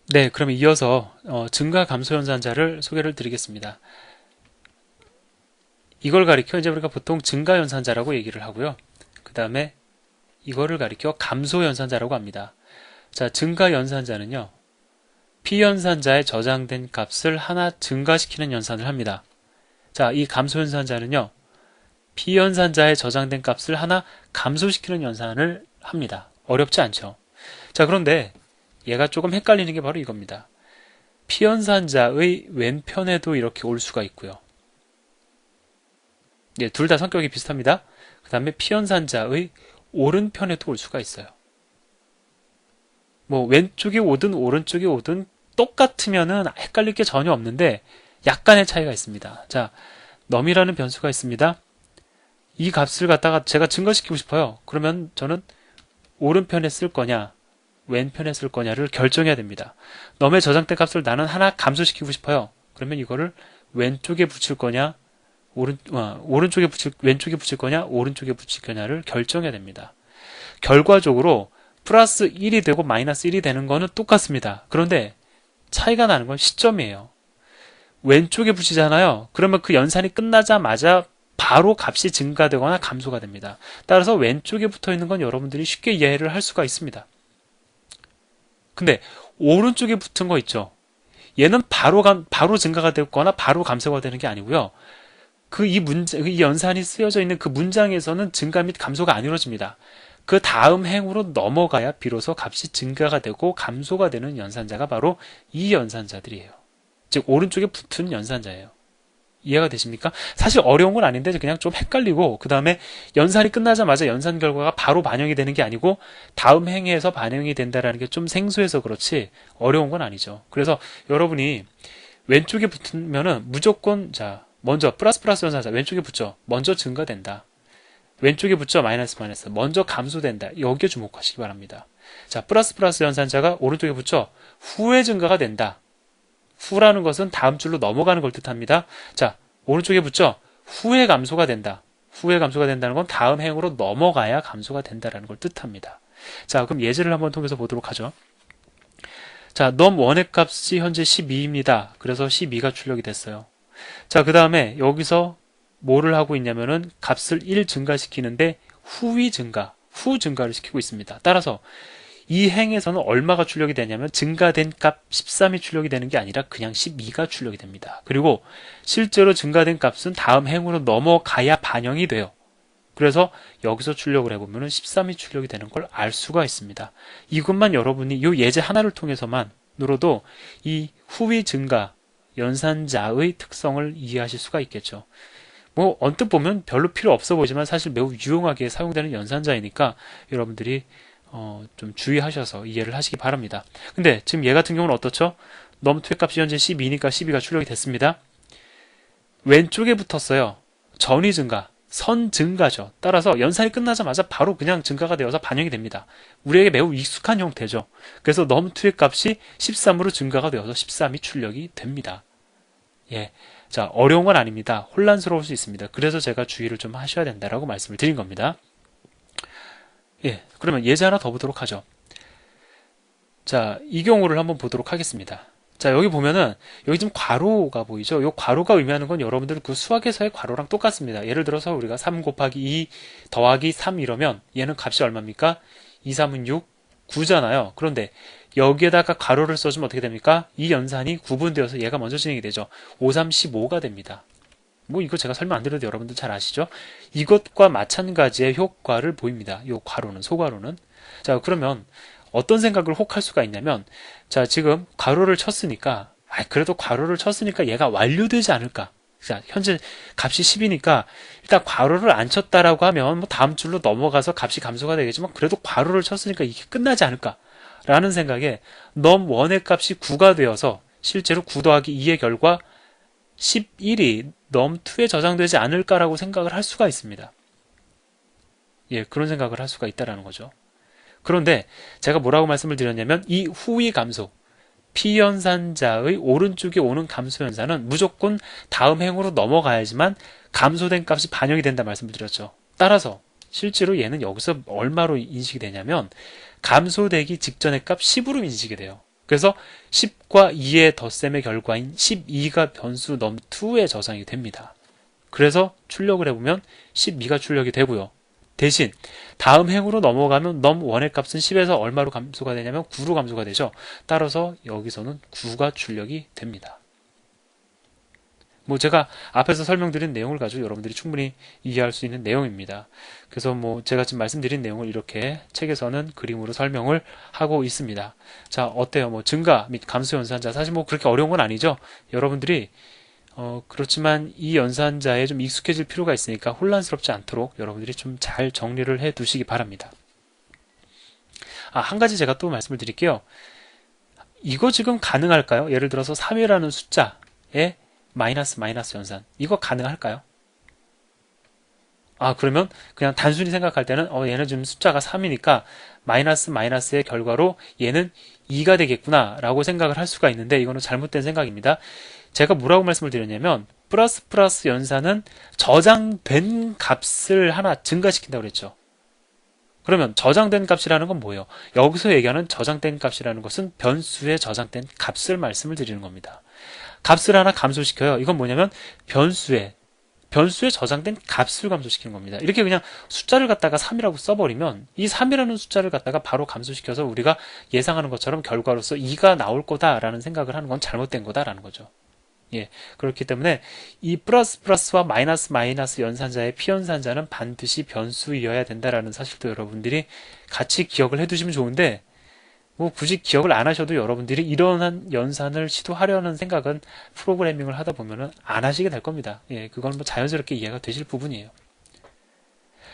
네, 그러면 이어서 증가 감소 연산자를 소개를 드리겠습니다. 이걸 가리켜 이제 우리가 보통 증가 연산자라고 얘기를 하고요. 그 다음에 이거를 가리켜 감소 연산자라고 합니다. 자, 증가 연산자는요. 피연산자에 저장된 값을 하나 증가시키는 연산을 합니다. 자, 이 감소 연산자는요. 피연산자에 저장된 값을 하나 감소시키는 연산을 합니다. 어렵지 않죠? 자, 그런데 얘가 조금 헷갈리는 게 바로 이겁니다. 피연산자의 왼편에도 이렇게 올 수가 있고요. 예, 둘 다 성격이 비슷합니다. 그 다음에 피연산자의 오른편에도 올 수가 있어요. 뭐 왼쪽이 오든 오른쪽이 오든 똑같으면은 헷갈릴 게 전혀 없는데 약간의 차이가 있습니다. 자, num이라는 변수가 있습니다. 이 값을 갖다가 제가 증가시키고 싶어요. 그러면 저는 오른편에 쓸 거냐 왼편에 쓸 거냐를 결정해야 됩니다. num의 저장된 값을 나는 하나 감소시키고 싶어요. 그러면 이거를 왼쪽에 붙일 거냐 왼쪽에 붙일 거냐 오른쪽에 붙일 거냐를 결정해야 됩니다. 결과적으로 플러스 1이 되고 마이너스 1이 되는 거는 똑같습니다. 그런데 차이가 나는 건 시점이에요. 왼쪽에 붙이잖아요. 그러면 그 연산이 끝나자마자 바로 값이 증가되거나 감소가 됩니다. 따라서 왼쪽에 붙어 있는 건 여러분들이 쉽게 이해를 할 수가 있습니다. 근데 오른쪽에 붙은 거 있죠. 얘는 바로 증가가 되거나 바로 감소가 되는 게 아니고요. 이 연산이 쓰여져 있는 그 문장에서는 증가 및 감소가 안 이루어집니다. 그 다음 행으로 넘어가야 비로소 값이 증가가 되고 감소가 되는 연산자가 바로 이 연산자들이에요. 즉 오른쪽에 붙은 연산자예요. 이해가 되십니까? 사실 어려운 건 아닌데 그냥 좀 헷갈리고 그 다음에 연산이 끝나자마자 연산 결과가 바로 반영이 되는 게 아니고 다음 행에서 반영이 된다라는 게 좀 생소해서 그렇지 어려운 건 아니죠. 그래서 여러분이 왼쪽에 붙으면은 무조건 자 먼저 플러스 연산자 왼쪽에 붙죠. 먼저 증가된다. 왼쪽에 붙죠. 마이너스 먼저 감소된다. 여기에 주목하시기 바랍니다. 자 플러스 연산자가 오른쪽에 붙죠. 후에 증가가 된다. 후라는 것은 다음 줄로 넘어가는 걸 뜻합니다. 자, 오른쪽에 붙죠? 후에 감소가 된다. 후에 감소가 된다는 건 다음 행으로 넘어가야 감소가 된다는 걸 뜻합니다. 자, 그럼 예제를 한번 통해서 보도록 하죠. 자, num1의 값이 현재 12입니다. 그래서 12가 출력이 됐어요. 자, 그 다음에 여기서 뭐를 하고 있냐면은 값을 1 증가시키는데 후 증가를 시키고 있습니다. 따라서 이 행에서는 얼마가 출력이 되냐면 증가된 값 13이 출력이 되는 게 아니라 그냥 12가 출력이 됩니다. 그리고 실제로 증가된 값은 다음 행으로 넘어가야 반영이 돼요. 그래서 여기서 출력을 해보면 13이 출력이 되는 걸 알 수가 있습니다. 이것만 여러분이 이 예제 하나를 통해서만으로도 이 후위 증가 연산자의 특성을 이해하실 수가 있겠죠. 뭐 언뜻 보면 별로 필요 없어 보이지만 사실 매우 유용하게 사용되는 연산자이니까 여러분들이 좀 주의하셔서 이해를 하시기 바랍니다. 근데 지금 얘 같은 경우는 어떻죠? num2의 값이 현재 12니까 12가 출력이 됐습니다. 왼쪽에 붙었어요. 전위 증가, 선 증가죠. 따라서 연산이 끝나자마자 바로 그냥 증가가 되어서 반영이 됩니다. 우리에게 매우 익숙한 형태죠. 그래서 num2의 값이 13으로 증가가 되어서 13이 출력이 됩니다. 예. 자, 어려운 건 아닙니다. 혼란스러울 수 있습니다. 그래서 제가 주의를 좀 하셔야 된다라고 말씀을 드린 겁니다. 예, 그러면 예제 하나 더 보도록 하죠. 자, 이 경우를 한번 보도록 하겠습니다. 자, 여기 보면은 여기 지금 괄호가 보이죠? 이 괄호가 의미하는 건 여러분들 그 수학에서의 괄호랑 똑같습니다. 예를 들어서 우리가 3 곱하기 2 더하기 3 이러면 얘는 값이 얼마입니까? 2, 3은 6, 9잖아요. 그런데 여기에다가 괄호를 써주면 어떻게 됩니까? 이 연산이 구분되어서 얘가 먼저 진행이 되죠. 5, 3, 15가 됩니다. 뭐 이거 제가 설명 안 드려도 여러분들 잘 아시죠? 이것과 마찬가지의 효과를 보입니다. 이 괄호는 소괄호는. 자, 그러면 어떤 생각을 혹 할 수가 있냐면 자, 지금 괄호를 쳤으니까 그래도 괄호를 쳤으니까 얘가 완료되지 않을까? 자, 현재 값이 10이니까 일단 괄호를 안 쳤다라고 하면 뭐 다음 줄로 넘어가서 값이 감소가 되겠지만 그래도 괄호를 쳤으니까 이게 끝나지 않을까? 라는 생각에 num1의 값이 9가 되어서 실제로 9 더하기 2의 결과 11이 num2에 저장되지 않을까라고 생각을 할 수가 있습니다. 예, 그런 생각을 할 수가 있다라는 거죠. 그런데 제가 뭐라고 말씀을 드렸냐면 이 후위 감소, 피연산자의 오른쪽에 오는 감소 연산은 무조건 다음 행으로 넘어가야지만 감소된 값이 반영이 된다 말씀을 드렸죠. 따라서 실제로 얘는 여기서 얼마로 인식이 되냐면 감소되기 직전의 값 10으로 인식이 돼요. 그래서 10과 2의 덧셈의 결과인 12가 변수 num2에 저장이 됩니다. 그래서 출력을 해보면 12가 출력이 되고요. 대신 다음 행으로 넘어가면 num1의 값은 10에서 얼마로 감소가 되냐면 9로 감소가 되죠. 따라서 여기서는 9가 출력이 됩니다. 뭐 제가 앞에서 설명드린 내용을 가지고 여러분들이 충분히 이해할 수 있는 내용입니다. 그래서 뭐 제가 지금 말씀드린 내용을 이렇게 책에서는 그림으로 설명을 하고 있습니다. 자, 어때요? 뭐 증가 및 감소 연산자 사실 뭐 그렇게 어려운 건 아니죠. 여러분들이 그렇지만 이 연산자에 좀 익숙해질 필요가 있으니까 혼란스럽지 않도록 여러분들이 좀 잘 정리를 해 두시기 바랍니다. 한 가지 제가 또 말씀을 드릴게요. 이거 지금 가능할까요? 예를 들어서 3이라는 숫자에 마이너스 연산. 이거 가능할까요? 그러면 그냥 단순히 생각할 때는 얘는 지금 숫자가 3이니까 마이너스의 결과로 얘는 2가 되겠구나 라고 생각을 할 수가 있는데 이거는 잘못된 생각입니다. 제가 뭐라고 말씀을 드렸냐면 플러스 연산은 저장된 값을 하나 증가시킨다고 그랬죠. 그러면 저장된 값이라는 건 뭐예요? 여기서 얘기하는 저장된 값이라는 것은 변수에 저장된 값을 말씀을 드리는 겁니다. 값을 하나 감소시켜요. 이건 뭐냐면 변수에 저장된 값을 감소시키는 겁니다. 이렇게 그냥 숫자를 갖다가 3이라고 써버리면 이 3이라는 숫자를 갖다가 바로 감소시켜서 우리가 예상하는 것처럼 결과로서 2가 나올 거다라는 생각을 하는 건 잘못된 거다라는 거죠. 예, 그렇기 때문에 이 플러스와 마이너스 연산자의 피연산자는 반드시 변수이어야 된다라는 사실도 여러분들이 같이 기억을 해두시면 좋은데 뭐 굳이 기억을 안 하셔도 여러분들이 이러한 연산을 시도하려는 생각은 프로그래밍을 하다 보면은 안 하시게 될 겁니다. 예, 그건 뭐 자연스럽게 이해가 되실 부분이에요.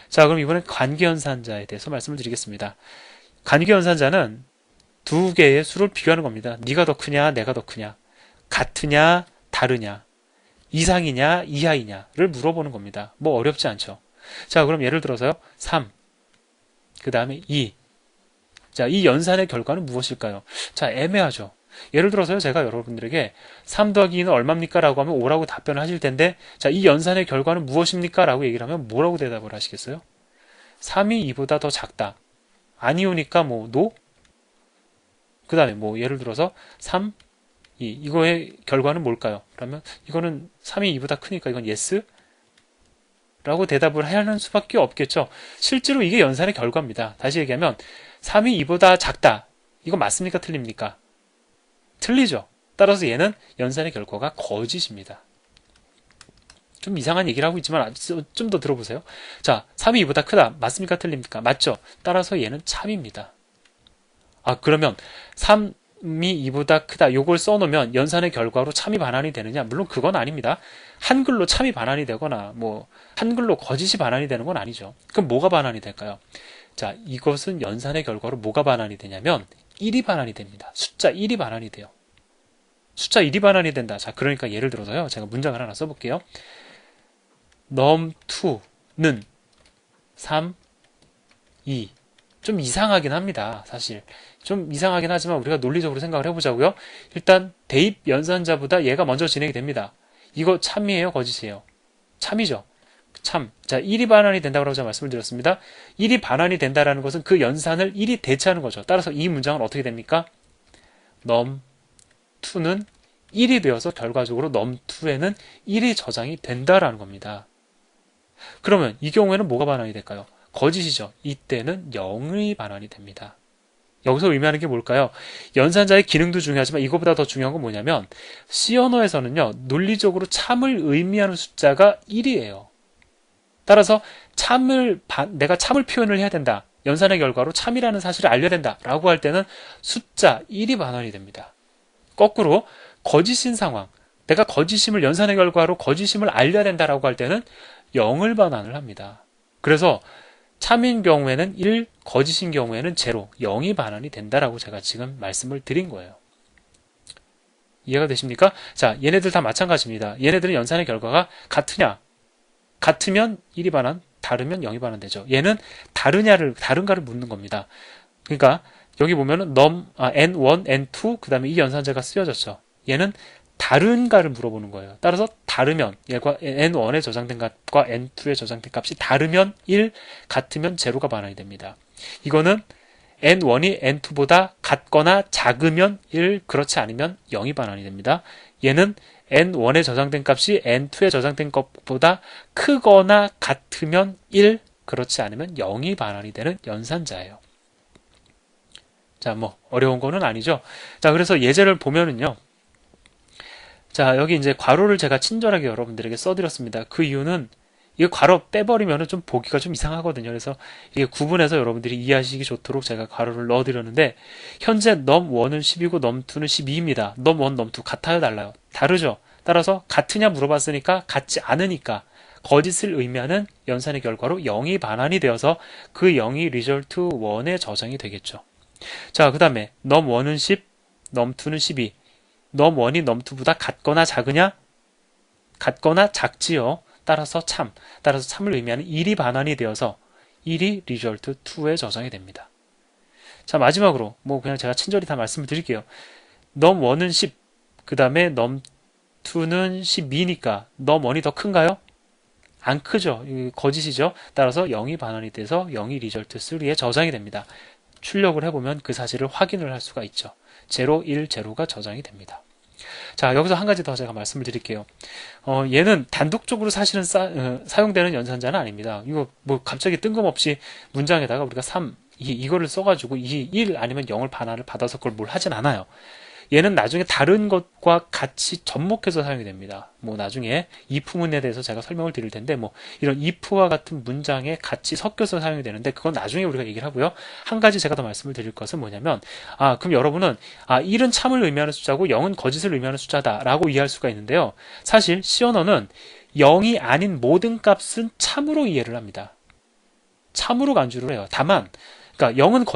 자, 그럼 이번엔 관계연산자에 대해서 말씀을 드리겠습니다. 관계연산자는 두 개의 수를 비교하는 겁니다. 네가 더 크냐, 내가 더 크냐, 같으냐, 다르냐, 이상이냐, 이하이냐를 물어보는 겁니다. 뭐 어렵지 않죠. 자, 그럼 예를 들어서요. 3, 그 다음에 2. 자, 이 연산의 결과는 무엇일까요? 자, 애매하죠. 예를 들어서요, 제가 여러분들에게 3 더하기 2는 얼마입니까? 라고 하면 5라고 답변을 하실 텐데, 자, 이 연산의 결과는 무엇입니까? 라고 얘기를 하면 뭐라고 대답을 하시겠어요? 3이 2보다 더 작다. 아니오니까 뭐, no? 그 다음에 뭐, 예를 들어서 3, 2. 이거의 결과는 뭘까요? 그러면 이거는 3이 2보다 크니까 이건 yes? 라고 대답을 해야 하는 수밖에 없겠죠. 실제로 이게 연산의 결과입니다. 다시 얘기하면 3이 2보다 작다. 이거 맞습니까? 틀립니까? 틀리죠. 따라서 얘는 연산의 결과가 거짓입니다. 좀 이상한 얘기를 하고 있지만 좀 더 들어보세요. 자, 3이 2보다 크다. 맞습니까? 틀립니까? 맞죠. 따라서 얘는 참입니다. 그러면 3이 2보다 크다. 요걸 써놓으면 연산의 결과로 참이 반환이 되느냐? 물론 그건 아닙니다. 한글로 참이 반환이 되거나 뭐 한글로 거짓이 반환이 되는 건 아니죠. 그럼 뭐가 반환이 될까요? 자, 이것은 연산의 결과로 뭐가 반환이 되냐면 1이 반환이 됩니다. 숫자 1이 반환이 돼요. 숫자 1이 반환이 된다. 자, 그러니까 예를 들어서요. 제가 문장을 하나 써볼게요. num2는 3, 2. 좀 이상하긴 합니다. 사실. 좀 이상하긴 하지만 우리가 논리적으로 생각을 해보자고요. 일단 대입 연산자보다 얘가 먼저 진행이 됩니다. 이거 참이에요? 거짓이에요? 참이죠. 참. 자, 1이 반환이 된다고 제가 말씀을 드렸습니다. 1이 반환이 된다라는 것은 그 연산을 1이 대체하는 거죠. 따라서 이 문장은 어떻게 됩니까? num2는 1이 되어서 결과적으로 num2에는 1이 저장이 된다라는 겁니다. 그러면 이 경우에는 뭐가 반환이 될까요? 거짓이죠. 이때는 0이 반환이 됩니다. 여기서 의미하는 게 뭘까요? 연산자의 기능도 중요하지만 이거보다 더 중요한 건 뭐냐면 C 언어에서는요. 논리적으로 참을 의미하는 숫자가 1이에요. 따라서 내가 참을 표현을 해야 된다. 연산의 결과로 참이라는 사실을 알려야 된다. 라고 할 때는 숫자 1이 반환이 됩니다. 거꾸로 거짓인 상황, 내가 거짓임을 연산의 결과로 거짓임을 알려야 된다라고 할 때는 0을 반환을 합니다. 그래서 참인 경우에는 1, 거짓인 경우에는 0, 0이 반환이 된다라고 제가 지금 말씀을 드린 거예요. 이해가 되십니까? 자, 얘네들 다 마찬가지입니다. 얘네들은 연산의 결과가 같으냐? 같으면 1이 반환, 다르면 0이 반환되죠. 얘는 다른가를 묻는 겁니다. 그러니까 여기 보면은 n1, n2, 그 다음에 이 연산자가 쓰여졌죠. 얘는 다른가를 물어보는 거예요. 따라서 다르면 얘가 n1에 저장된 값과 n2에 저장된 값이 다르면 1, 같으면 0가 반환이 됩니다. 이거는 n1이 n2보다 같거나 작으면 1, 그렇지 않으면 0이 반환이 됩니다. 얘는 n1에 저장된 값이 n2에 저장된 것보다 크거나 같으면 1, 그렇지 않으면 0이 반환이 되는 연산자예요. 자, 뭐 어려운 거는 아니죠. 자, 그래서 예제를 보면은요. 자, 여기 이제 괄호를 제가 친절하게 여러분들에게 써드렸습니다. 그 이유는 이거 괄호 빼버리면은 좀 보기가 좀 이상하거든요. 그래서 이게 구분해서 여러분들이 이해하시기 좋도록 제가 괄호를 넣어드렸는데, 현재 num1은 10이고 num2는 12입니다. num1, num2 같아요, 달라요? 다르죠? 따라서 같으냐 물어봤으니까 같지 않으니까 거짓을 의미하는 연산의 결과로 0이 반환이 되어서 그 0이 result 1에 저장이 되겠죠. 자, 그 다음에 num1은 10, num2는 12. num1이 num2보다 같거나 작으냐? 같거나 작지요. 따라서 참을 의미하는 1이 반환이 되어서 1이 result 2에 저장이 됩니다. 자, 마지막으로 뭐 그냥 제가 친절히 다 말씀을 드릴게요. num1은 10, 그 다음에 num2는 12니까 num1이 더 큰가요? 안 크죠. 거짓이죠. 따라서 0이 반환이 돼서 0이 result 3에 저장이 됩니다. 출력을 해보면 그 사실을 확인을 할 수가 있죠. 0, 1, 0가 저장이 됩니다. 자, 여기서 한 가지 더 제가 말씀을 드릴게요. 얘는 단독적으로 사실은 사용되는 연산자는 아닙니다. 이거 뭐 갑자기 뜬금없이 문장에다가 우리가 3, 이거를 써가지고 1 아니면 0을 반환을 받아서 그걸 뭘 하진 않아요. 얘는 나중에 다른 것과 같이 접목해서 사용이 됩니다. 뭐 나중에 if문에 대해서 제가 설명을 드릴 텐데, 뭐 이런 if와 같은 문장에 같이 섞여서 사용이 되는데, 그건 나중에 우리가 얘기를 하고요. 한 가지 제가 더 말씀을 드릴 것은 뭐냐면, 그럼 여러분은 1은 참을 의미하는 숫자고 0은 거짓을 의미하는 숫자다라고 이해할 수가 있는데요. 사실 C 언어는 0이 아닌 모든 값은 참으로 이해를 합니다. 참으로 간주를 해요. 다만, 그러니까 0은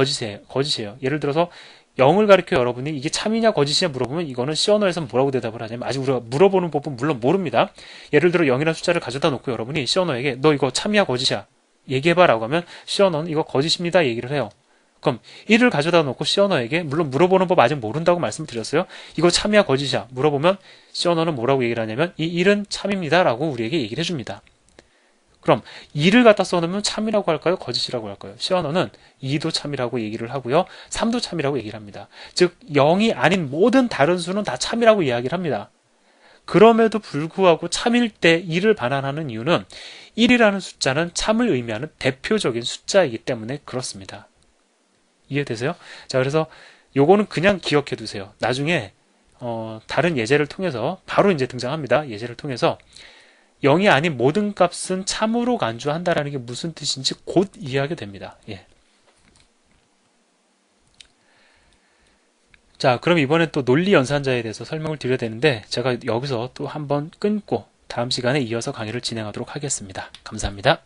거짓이에요. 예를 들어서 0을 가리켜 여러분이 이게 참이냐 거짓이냐 물어보면, 이거는 C 언어에서는 뭐라고 대답을 하냐면, 아직 우리가 물어보는 법은 물론 모릅니다. 예를 들어 0이라는 숫자를 가져다 놓고 여러분이 C 언어에게 너 이거 참이야 거짓이야 얘기해봐 라고 하면, C 언어는 이거 거짓입니다 얘기를 해요. 그럼 1을 가져다 놓고 C 언어에게, 물론 물어보는 법 아직 모른다고 말씀드렸어요. 이거 참이야 거짓이야 물어보면 C 언어는 뭐라고 얘기를 하냐면, 이 1은 참입니다 라고 우리에게 얘기를 해줍니다. 그럼 2를 갖다 써놓으면 참이라고 할까요? 거짓이라고 할까요? C 언어는 2도 참이라고 얘기를 하고요. 3도 참이라고 얘기를 합니다. 즉 0이 아닌 모든 다른 수는 다 참이라고 이야기를 합니다. 그럼에도 불구하고 참일 때 2를 반환하는 이유는 1이라는 숫자는 참을 의미하는 대표적인 숫자이기 때문에 그렇습니다. 이해되세요? 자, 그래서 요거는 그냥 기억해 두세요. 나중에 다른 예제를 통해서 바로 이제 등장합니다. 예제를 통해서 0이 아닌 모든 값은 참으로 간주한다라는 게 무슨 뜻인지 곧 이해하게 됩니다. 예. 자, 그럼 이번엔 또 논리 연산자에 대해서 설명을 드려야 되는데, 제가 여기서 또 한번 끊고 다음 시간에 이어서 강의를 진행하도록 하겠습니다. 감사합니다.